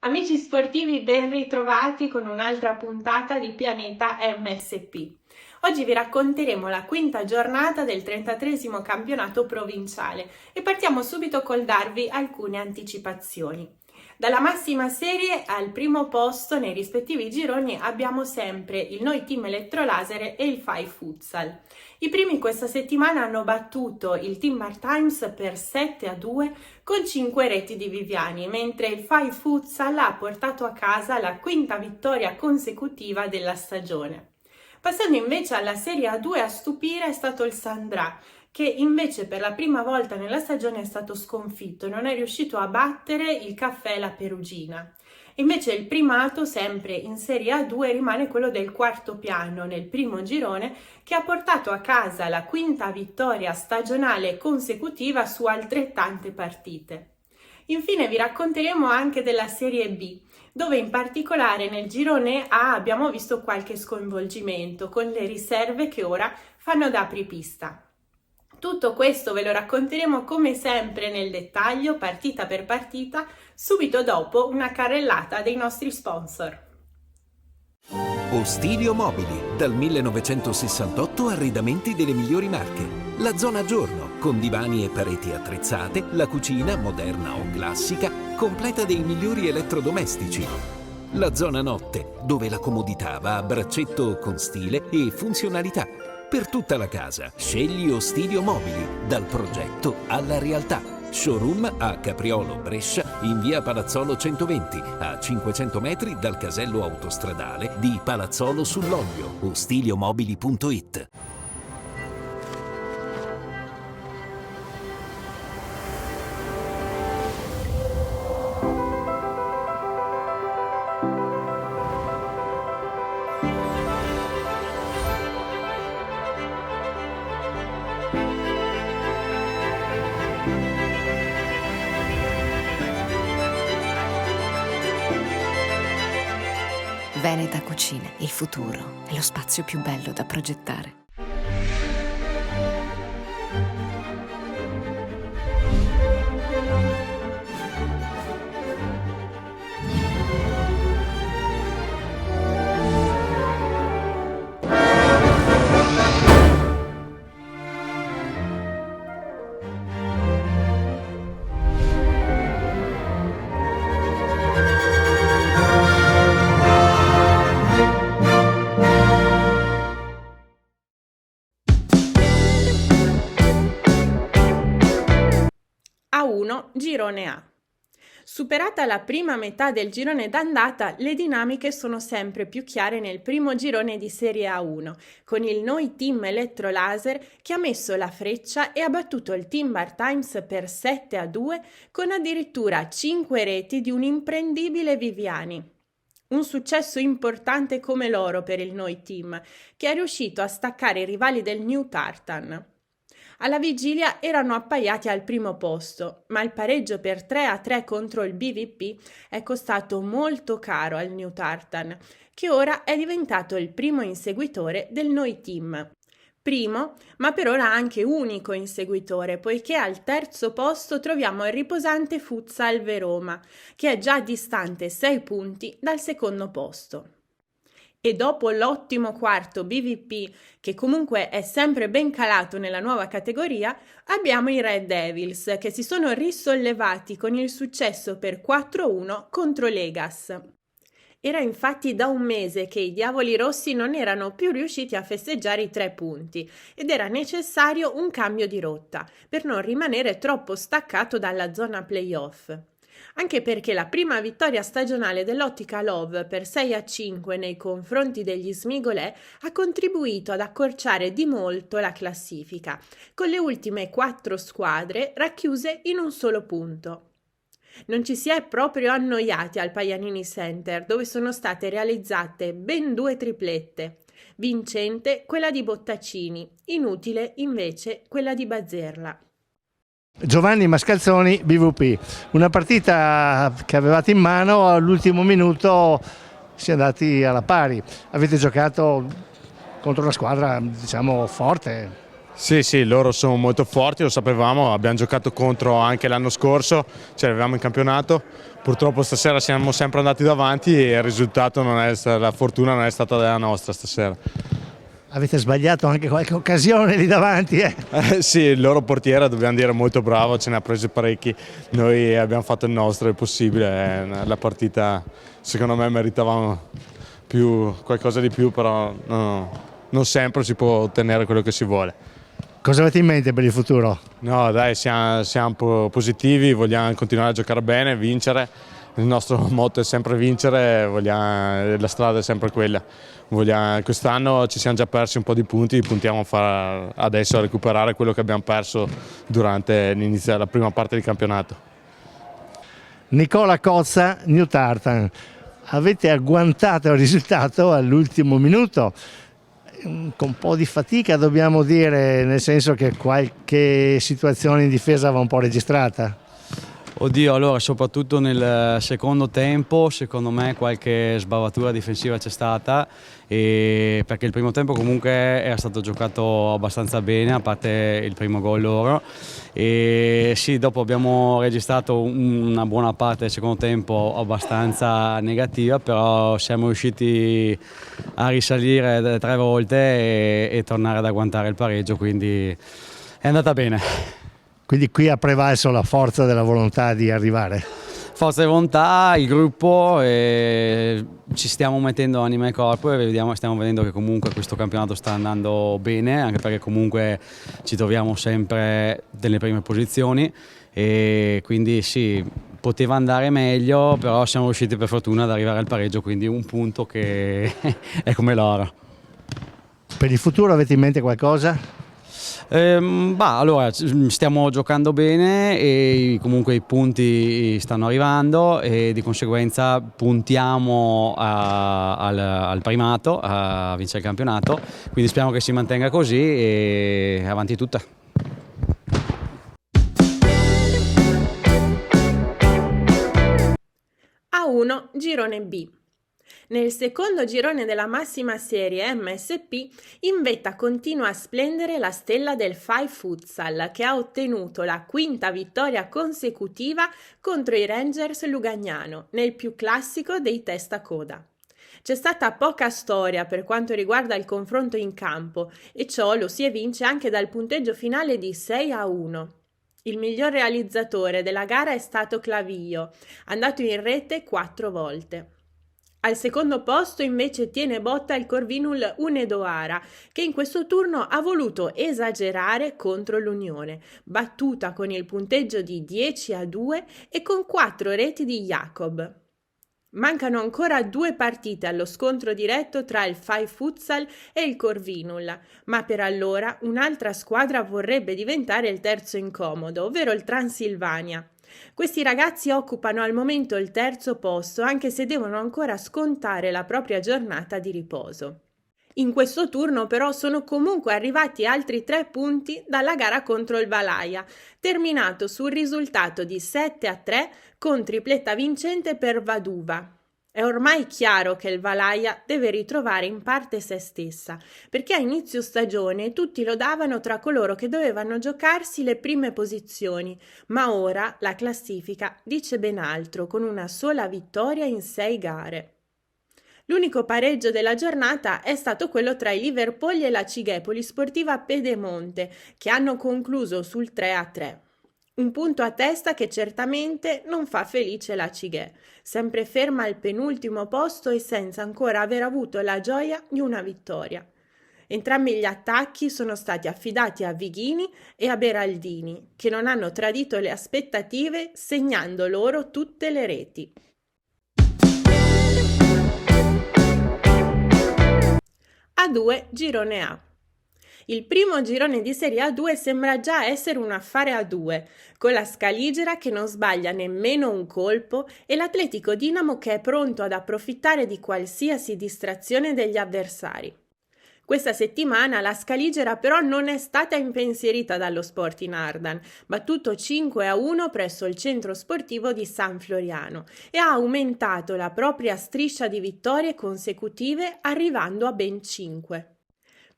Amici sportivi, ben ritrovati con un'altra puntata di Pianeta MSP. Oggi vi racconteremo la quinta giornata del 33esimo campionato provinciale e partiamo subito col darvi alcune anticipazioni. Dalla massima serie al primo posto nei rispettivi gironi abbiamo sempre il Noi Team Elettrolaser e il FAI Futsal. I primi questa settimana hanno battuto il Team Bar Times per 7-2 con 5 reti di Viviani, mentre il FAI Futsal ha portato a casa la quinta vittoria consecutiva della stagione. Passando invece alla Serie A2, a stupire è stato il Sandra, che invece per la prima volta nella stagione è stato sconfitto, non è riuscito a battere il Caffè La Perugina. Invece il primato, sempre in Serie A2, rimane quello del quarto piano nel primo girone, che ha portato a casa la quinta vittoria stagionale consecutiva su altrettante partite. Infine vi racconteremo anche della Serie B, dove in particolare nel girone A abbiamo visto qualche sconvolgimento con le riserve che ora fanno da apripista. Tutto questo ve lo racconteremo come sempre nel dettaglio, partita per partita, subito dopo una carrellata dei nostri sponsor. Ostilio Mobili, dal 1968 arredamenti delle migliori marche. La zona giorno, con divani e pareti attrezzate, la cucina, moderna o classica, completa dei migliori elettrodomestici. La zona notte, dove la comodità va a braccetto con stile e funzionalità. Per tutta la casa, scegli Ostilio Mobili, dal progetto alla realtà. Showroom a Capriolo, Brescia, in via Palazzolo 120, a 500 metri dal casello autostradale di Palazzolo sull'Oglio. Ostiliomobili.it. Veneta Cucine, il futuro è lo spazio più bello da progettare. A1, girone A. Superata la prima metà del girone d'andata, le dinamiche sono sempre più chiare nel primo girone di Serie A1, con il Noi Team Elettrolaser che ha messo la freccia e ha battuto il Team Bar Times per 7-2 con addirittura 5 reti di un imprendibile Viviani. Un successo importante come l'oro per il Noi Team, che è riuscito a staccare i rivali del New Tartan. Alla vigilia erano appaiati al primo posto, ma il pareggio per 3-3 contro il BVP è costato molto caro al New Tartan, che ora è diventato il primo inseguitore del Noi Team. Primo, ma per ora anche unico inseguitore, poiché al terzo posto troviamo il riposante Futsal Veroma, che è già distante 6 punti dal secondo posto. E dopo l'ottimo quarto BVP, che comunque è sempre ben calato nella nuova categoria, abbiamo i Red Devils, che si sono risollevati con il successo per 4-1 contro Legas. Era infatti da un mese che i Diavoli Rossi non erano più riusciti a festeggiare i 3 punti ed era necessario un cambio di rotta per non rimanere troppo staccato dalla zona playoff. Anche perché la prima vittoria stagionale dell'Ottica Love per 6-5 nei confronti degli Smigolè ha contribuito ad accorciare di molto la classifica, con le ultime 4 squadre racchiuse in un solo punto. Non ci si è proprio annoiati al Paianini Center, dove sono state realizzate ben 2 triplette. Vincente quella di Bottacini, inutile invece quella di Bazzerla. Giovanni Mascalzoni, BVP, una partita che avevate in mano, all'ultimo minuto si è andati alla pari. Avete giocato contro una squadra, diciamo, forte. Sì, loro sono molto forti, lo sapevamo, abbiamo giocato contro anche l'anno scorso, ce l'avevamo in campionato, purtroppo stasera siamo sempre andati davanti e il risultato la fortuna non è stata della nostra stasera. Avete sbagliato anche qualche occasione lì davanti, eh? Sì, il loro portiere dobbiamo dire molto bravo, ce ne ha presi parecchi, noi abbiamo fatto il nostro, il possibile, la partita secondo me meritavamo qualcosa di più, però no, non sempre si può ottenere quello che si vuole. Cosa avete in mente per il futuro? No, dai, siamo positivi, vogliamo continuare a giocare bene, vincere. Il nostro motto è sempre vincere, la strada è sempre quella. Quest'anno ci siamo già persi un po' di punti, puntiamo adesso a recuperare quello che abbiamo perso durante l'inizio della prima parte di campionato. Nicola Cozza, New Tartan. Avete agguantato il risultato all'ultimo minuto, con un po' di fatica dobbiamo dire, nel senso che qualche situazione in difesa va un po' registrata. Oddio, allora soprattutto nel secondo tempo secondo me qualche sbavatura difensiva c'è stata, perché il primo tempo comunque era stato giocato abbastanza bene, a parte il primo gol loro, e sì, dopo abbiamo registrato una buona parte del secondo tempo abbastanza negativa, però siamo riusciti a risalire 3 volte e tornare ad agguantare il pareggio, quindi è andata bene. Quindi qui ha prevalso la forza della volontà di arrivare. Forza di volontà, il gruppo, ci stiamo mettendo anima e corpo e stiamo vedendo che comunque questo campionato sta andando bene, anche perché comunque ci troviamo sempre nelle prime posizioni e quindi sì, poteva andare meglio, però siamo riusciti per fortuna ad arrivare al pareggio, quindi un punto che è come l'oro. Per il futuro avete in mente qualcosa? Allora stiamo giocando bene e comunque i punti stanno arrivando e di conseguenza puntiamo al primato, a vincere il campionato, quindi speriamo che si mantenga così e avanti tutta. A1 Girone B. Nel secondo girone della massima serie MSP, in vetta continua a splendere la stella del Fai Futsal, che ha ottenuto la 5ª vittoria consecutiva contro i Rangers Lugagnano, nel più classico dei testa-coda. C'è stata poca storia per quanto riguarda il confronto in campo, e ciò lo si evince anche dal punteggio finale di 6-1. Il miglior realizzatore della gara è stato Clavijo, andato in rete 4 volte. Al secondo posto invece tiene botta il Corvinul Hunedoara, che in questo turno ha voluto esagerare contro l'Unione, battuta con il punteggio di 10-2 e con 4 reti di Jacob. Mancano ancora 2 partite allo scontro diretto tra il Fai Futsal e il Corvinul, ma per allora un'altra squadra vorrebbe diventare il terzo incomodo, ovvero il Transilvania. Questi ragazzi occupano al momento il 3° posto, anche se devono ancora scontare la propria giornata di riposo. In questo turno però sono comunque arrivati altri 3 punti dalla gara contro il Valaja, terminato sul risultato di 7-3 con tripletta vincente per Vaduva. È ormai chiaro che il Valaja deve ritrovare in parte se stessa, perché a inizio stagione tutti lo davano tra coloro che dovevano giocarsi le prime posizioni, ma ora la classifica dice ben altro, con una sola vittoria in 6 gare. L'unico pareggio della giornata è stato quello tra i Liverpool e la Cigè Polisportiva Pedemonte, che hanno concluso sul 3-3. Un punto a testa che certamente non fa felice la Cigè, sempre ferma al penultimo posto e senza ancora aver avuto la gioia di una vittoria. Entrambi gli attacchi sono stati affidati a Vighini e a Beraldini, che non hanno tradito le aspettative segnando loro tutte le reti. A2 Girone A. Il primo girone di Serie A2 sembra già essere un affare a 2, con la Scaligera che non sbaglia nemmeno un colpo e l'Atletico Dinamo che è pronto ad approfittare di qualsiasi distrazione degli avversari. Questa settimana la Scaligera però non è stata impensierita dallo Sporting Ardan, battuto 5-1 presso il centro sportivo di San Floriano, e ha aumentato la propria striscia di vittorie consecutive arrivando a ben 5.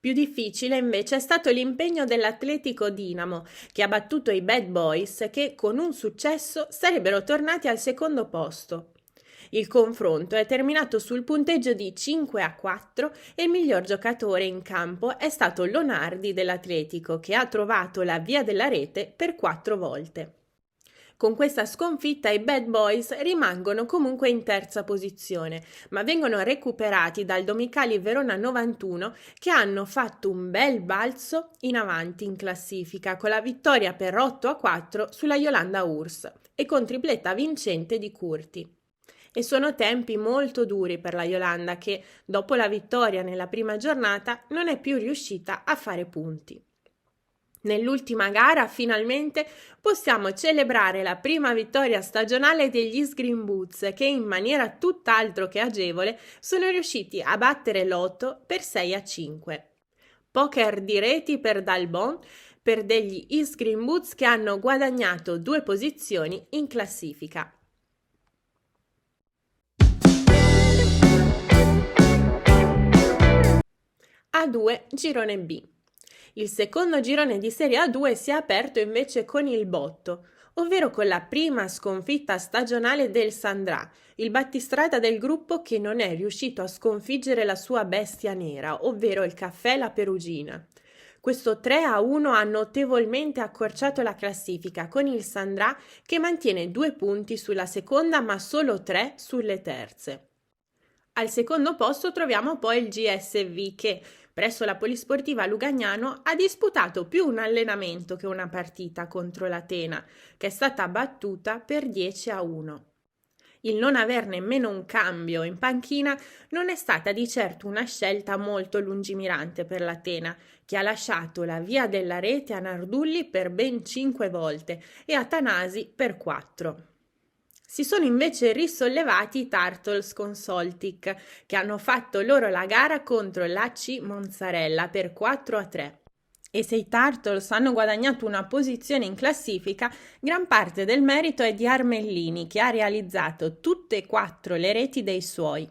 Più difficile invece è stato l'impegno dell'Atletico Dinamo, che ha battuto i Bad Boys che con un successo sarebbero tornati al secondo posto. Il confronto è terminato sul punteggio di 5-4 e il miglior giocatore in campo è stato Lonardi dell'Atletico, che ha trovato la via della rete per 4 volte. Con questa sconfitta i Bad Boys rimangono comunque in terza posizione, ma vengono recuperati dal Domicali Verona 91 che hanno fatto un bel balzo in avanti in classifica con la vittoria per 8-4 sulla Iolanda Urs e con tripletta vincente di Curti. E sono tempi molto duri per la Iolanda che, dopo la vittoria nella prima giornata, non è più riuscita a fare punti. Nell'ultima gara, finalmente, possiamo celebrare la prima vittoria stagionale degli East Green Boots che, in maniera tutt'altro che agevole, sono riusciti a battere l'Otto per 6-5. Poker di reti per Dalbon per degli East Green Boots che hanno guadagnato 2 posizioni in classifica. A2 Girone B. Il secondo girone di Serie A2 si è aperto invece con il botto, ovvero con la prima sconfitta stagionale del Sandrà, il battistrada del gruppo che non è riuscito a sconfiggere la sua bestia nera, ovvero il Caffè La Perugina. Questo 3-1 ha notevolmente accorciato la classifica con il Sandrà che mantiene 2 punti sulla seconda ma solo 3 sulle terze. Al secondo posto troviamo poi il GSV che, presso la Polisportiva Lugagnano, ha disputato più un allenamento che una partita contro l'Atena, che è stata battuta per 10-1. Il non aver nemmeno un cambio in panchina non è stata di certo una scelta molto lungimirante per l'Atena, che ha lasciato la via della rete a Nardulli per ben 5 volte e a Tanasi per 4. Si sono invece risollevati i Turtles con Soltic, che hanno fatto loro la gara contro l'AC Mozzarella per 4-3. E se i Turtles hanno guadagnato una posizione in classifica, gran parte del merito è di Armellini, che ha realizzato tutte e 4 le reti dei suoi.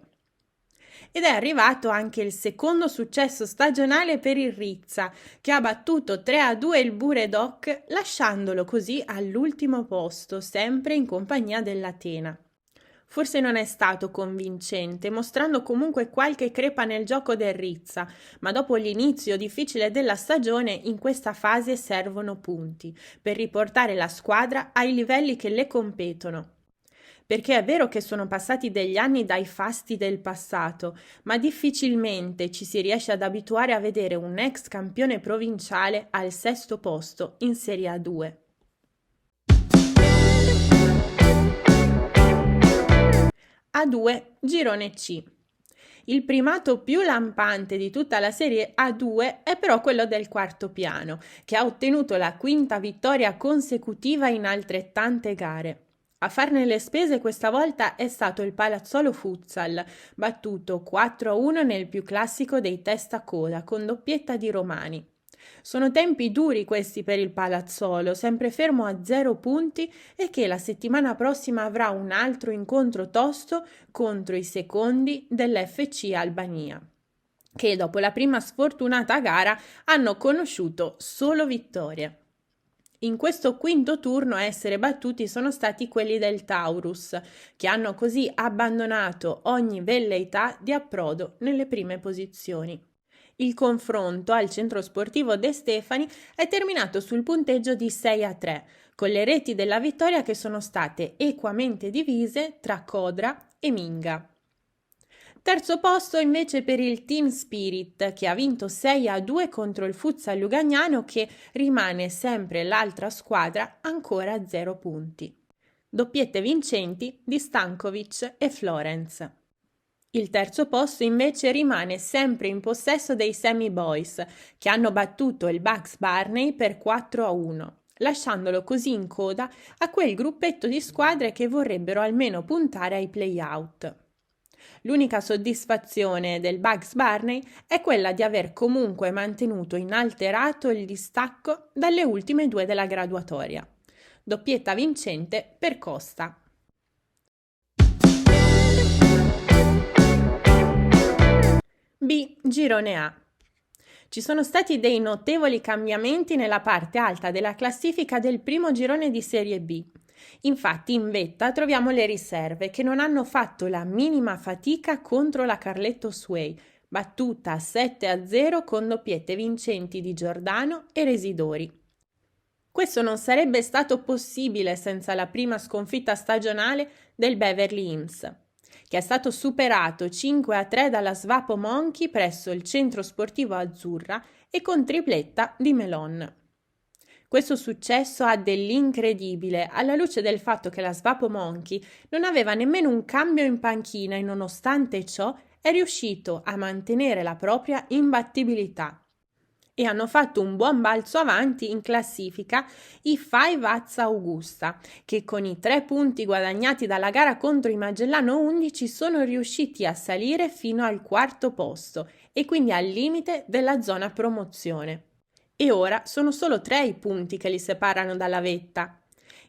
Ed è arrivato anche il secondo successo stagionale per il Rizza, che ha battuto 3-2 il Buredoc, lasciandolo così all'ultimo posto, sempre in compagnia dell'Atena. Forse non è stato convincente, mostrando comunque qualche crepa nel gioco del Rizza, ma dopo l'inizio difficile della stagione in questa fase servono punti, per riportare la squadra ai livelli che le competono. Perché è vero che sono passati degli anni dai fasti del passato, ma difficilmente ci si riesce ad abituare a vedere un ex campione provinciale al 6° posto in Serie A2. A2 Girone C. Il primato più lampante di tutta la Serie A2 è però quello del quarto piano, che ha ottenuto la 5ª vittoria consecutiva in altrettante gare. A farne le spese questa volta è stato il Palazzolo Futsal, battuto 4-1 nel più classico dei testa coda con doppietta di Romani. Sono tempi duri questi per il Palazzolo, sempre fermo a 0 punti e che la settimana prossima avrà un altro incontro tosto contro i secondi dell'FC Albania, che dopo la prima sfortunata gara hanno conosciuto solo vittorie. In questo 5° turno a essere battuti sono stati quelli del Taurus, che hanno così abbandonato ogni velleità di approdo nelle prime posizioni. Il confronto al centro sportivo De Stefani è terminato sul punteggio di 6-3, con le reti della vittoria che sono state equamente divise tra Codra e Minga. Terzo posto invece per il Team Spirit, che ha vinto 6-2 contro il Futsal Lugagnano, che rimane sempre l'altra squadra ancora a 0 punti. Doppiette vincenti di Stankovic e Florence. Il terzo posto invece rimane sempre in possesso dei Sammy Boys, che hanno battuto il Bucks Barney per 4-1, lasciandolo così in coda a quel gruppetto di squadre che vorrebbero almeno puntare ai play-out. L'unica soddisfazione del Bucks Barney è quella di aver comunque mantenuto inalterato il distacco dalle ultime 2 della graduatoria. Doppietta vincente per Costa. B. Girone A. Ci sono stati dei notevoli cambiamenti nella parte alta della classifica del primo girone di Serie B. Infatti in vetta troviamo le riserve che non hanno fatto la minima fatica contro la Carletto Sway, battuta 7-0 con doppiette vincenti di Giordano e Residori. Questo non sarebbe stato possibile senza la prima sconfitta stagionale del Beverly Hills, che è stato superato 5-3 dalla Svapo Monkey presso il centro sportivo Azzurra e con tripletta di Melon. Questo successo ha dell'incredibile alla luce del fatto che la Svapo Monkey non aveva nemmeno un cambio in panchina e nonostante ciò è riuscito a mantenere la propria imbattibilità. E hanno fatto un buon balzo avanti in classifica i Five Azza Augusta, che con i 3 punti guadagnati dalla gara contro i Magellano 11 sono riusciti a salire fino al 4° posto e quindi al limite della zona promozione. E ora sono solo 3 i punti che li separano dalla vetta.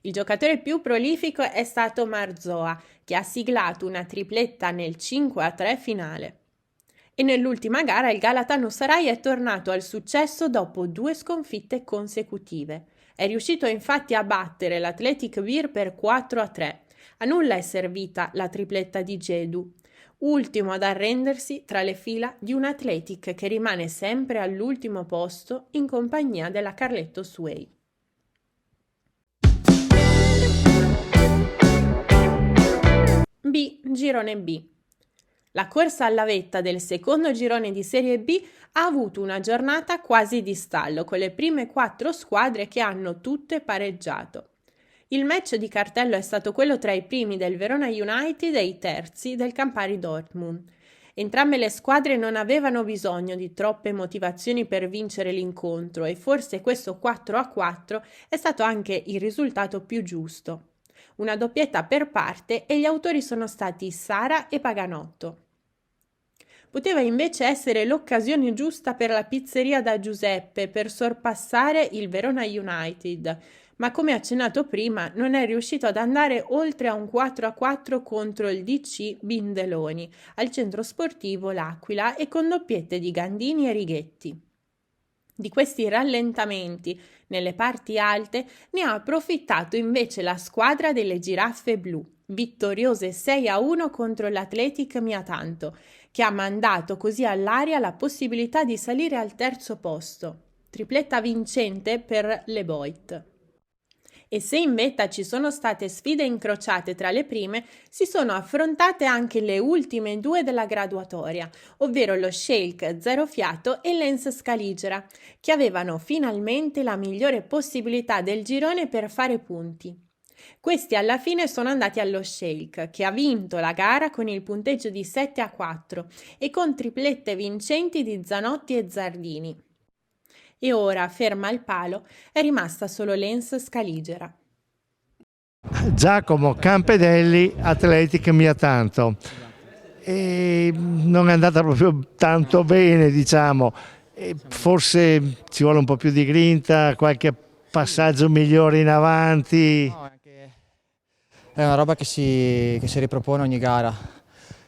Il giocatore più prolifico è stato Marzoa, che ha siglato una tripletta nel 5-3 finale. E nell'ultima gara il Galatasaray è tornato al successo dopo 2 sconfitte consecutive. È riuscito infatti a battere l'Athletic Beer per 4-3. A nulla è servita la tripletta di Gedu, ultimo ad arrendersi tra le fila di un Athletic che rimane sempre all'ultimo posto in compagnia della Carletto Sway. B. Girone B. La corsa alla vetta del secondo girone di Serie B ha avuto una giornata quasi di stallo, con le prime 4 squadre che hanno tutte pareggiato. Il match di cartello è stato quello tra i primi del Verona United e i terzi del Campari Dortmund. Entrambe le squadre non avevano bisogno di troppe motivazioni per vincere l'incontro e forse questo 4-4 è stato anche il risultato più giusto. Una doppietta per parte e gli autori sono stati Sara e Paganotto. Poteva invece essere l'occasione giusta per la pizzeria da Giuseppe per sorpassare il Verona United, ma come accennato prima non è riuscito ad andare oltre a un 4-4 contro il DC Bindeloni al centro sportivo L'Aquila e con doppiette di Gandini e Righetti. Di questi rallentamenti nelle parti alte ne ha approfittato invece la squadra delle Giraffe Blu, vittoriose 6-1 contro l'Athletic Miatanto, che ha mandato così all'aria la possibilità di salire al 3° posto, tripletta vincente per Le Boit. E se in vetta ci sono state sfide incrociate tra le prime, si sono affrontate anche le ultime 2 della graduatoria, ovvero lo Schalke Zero Fiato e l'Ens Scaligera, che avevano finalmente la migliore possibilità del girone per fare punti. Questi alla fine sono andati allo Schalke, che ha vinto la gara con il punteggio di 7-4 e con triplette vincenti di Zanotti e Zardini. E ora, ferma al palo, è rimasta solo l'Ens Scaligera. Giacomo Campedelli, Athletic Miatanto. E non è andata proprio tanto bene, diciamo. E forse ci vuole un po' più di grinta, qualche passaggio migliore in avanti. No, è una roba che si ripropone ogni gara.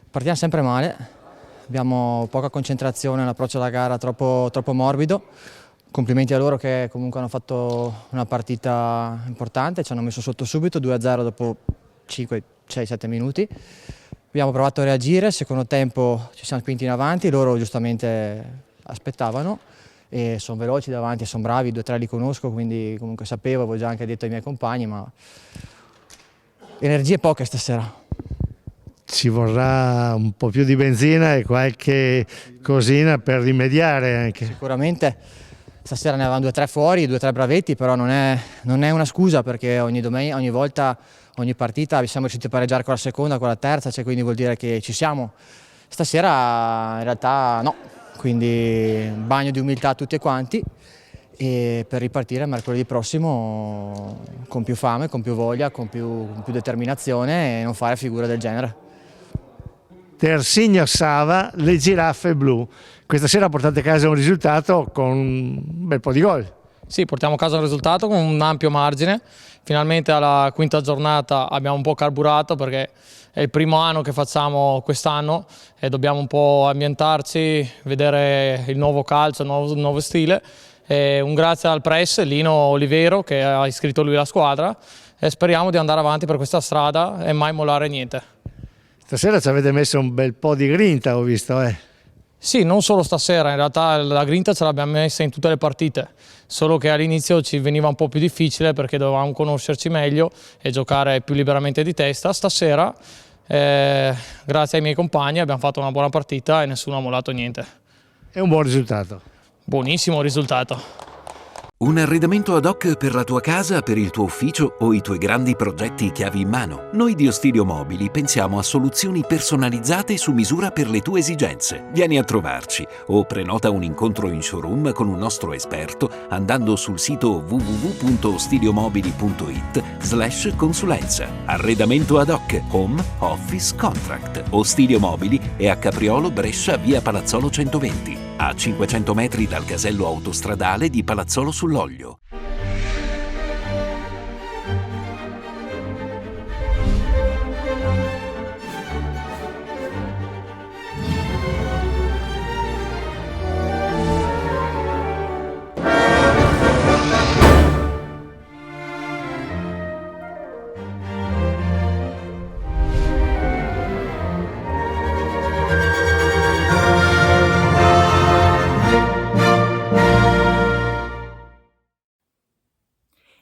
Partiamo sempre male, abbiamo poca concentrazione, l'approccio alla gara troppo morbido. Complimenti a loro che comunque hanno fatto una partita importante, ci hanno messo sotto subito 2-0 dopo 5, 6, 7 minuti. Abbiamo provato a reagire, secondo tempo ci siamo spinti in avanti, loro giustamente aspettavano e sono veloci davanti, sono bravi, 2-3 li conosco, quindi comunque sapevo, avevo già anche detto ai miei compagni, ma energie poche stasera. Ci vorrà un po' più di benzina e qualche cosina per rimediare anche. Sicuramente. Stasera ne avevamo 2-3 fuori, 2-3 bravetti, però non è una scusa perché ogni volta, ogni partita siamo riusciti a pareggiare con la seconda, con la terza, cioè quindi vuol dire che ci siamo. Stasera in realtà no, quindi bagno di umiltà a tutti quanti e per ripartire mercoledì prossimo con più fame, con più voglia, con più determinazione e non fare figure del genere. Terzigno Sava, le Giraffe Blu. Questa sera portate a casa un risultato con un bel po' di gol. Sì, portiamo a casa un risultato con un ampio margine. Finalmente alla quinta giornata abbiamo un po' carburato perché è il primo anno che facciamo quest'anno e dobbiamo un po' ambientarci, vedere il nuovo calcio, il nuovo stile. E un grazie al press, Lino Olivero, che ha iscritto lui la squadra, e speriamo di andare avanti per questa strada e mai mollare niente. Stasera ci avete messo un bel po' di grinta, ho visto, Sì, non solo stasera, in realtà la grinta ce l'abbiamo messa in tutte le partite, solo che all'inizio ci veniva un po' più difficile perché dovevamo conoscerci meglio e giocare più liberamente di testa. Stasera, grazie ai miei compagni, abbiamo fatto una buona partita e nessuno ha mollato niente. È un buon risultato. Buonissimo risultato. Un arredamento ad hoc per la tua casa, per il tuo ufficio o i tuoi grandi progetti chiavi in mano. Noi di Ostilio Mobili pensiamo a soluzioni personalizzate su misura per le tue esigenze. Vieni a trovarci o prenota un incontro in showroom con un nostro esperto andando sul sito www.ostiliomobili.it/consulenza. Arredamento ad hoc, home, office, contract. Ostilio Mobili è a Capriolo, Brescia, via Palazzolo 120. A 500 metri dal casello autostradale di Palazzolo sull'Oglio.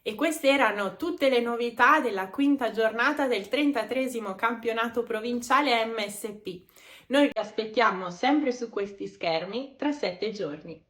E queste erano tutte le novità della quinta giornata del 33esimo campionato provinciale MSP. Noi vi aspettiamo sempre su questi schermi tra 7 giorni.